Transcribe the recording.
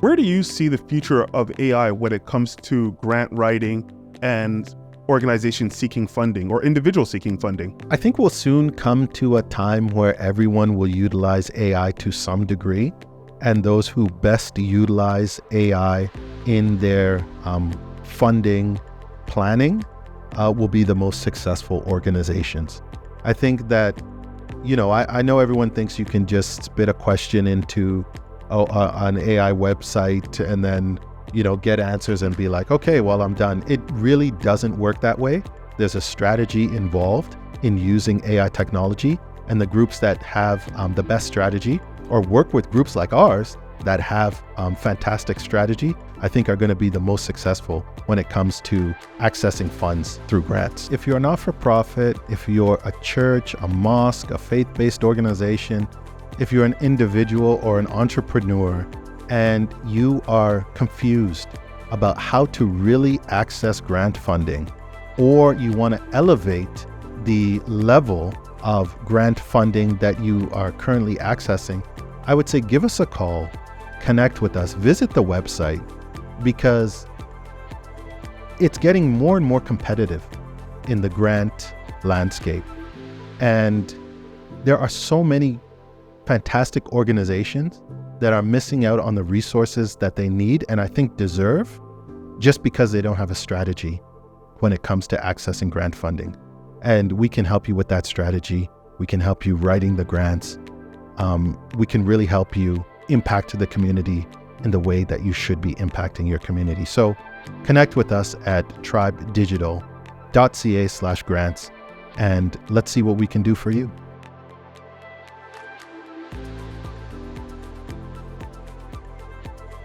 Where do you see the future of AI when it comes to grant writing and organizations seeking funding or individuals seeking funding? I think we'll soon come to a time where everyone will utilize AI to some degree, and those who best utilize AI in their funding planning will be the most successful organizations. I think that, I know everyone thinks you can just spit a question into an AI website and then, get answers and be like, okay, well, I'm done. It really doesn't work that way. There's a strategy involved in using AI technology, and the groups that have the best strategy or work with groups like ours that have fantastic strategy, I think are going to be the most successful when it comes to accessing funds through grants. If you're a not-for-profit, if you're a church, a mosque, a faith-based organization, if you're an individual or an entrepreneur and you are confused about how to really access grant funding, or you want to elevate the level of grant funding that you are currently accessing, I would say give us a call, connect with us, visit the website, because it's getting more and more competitive in the grant landscape. And there are so many fantastic organizations that are missing out on the resources that they need and I think deserve, just because they don't have a strategy when it comes to accessing grant funding. And we can help you with that strategy. We can help you writing the grants. We can really help you impact the community in the way that you should be impacting your community. So connect with us at tribedigital.ca/grants, and let's see what we can do for you.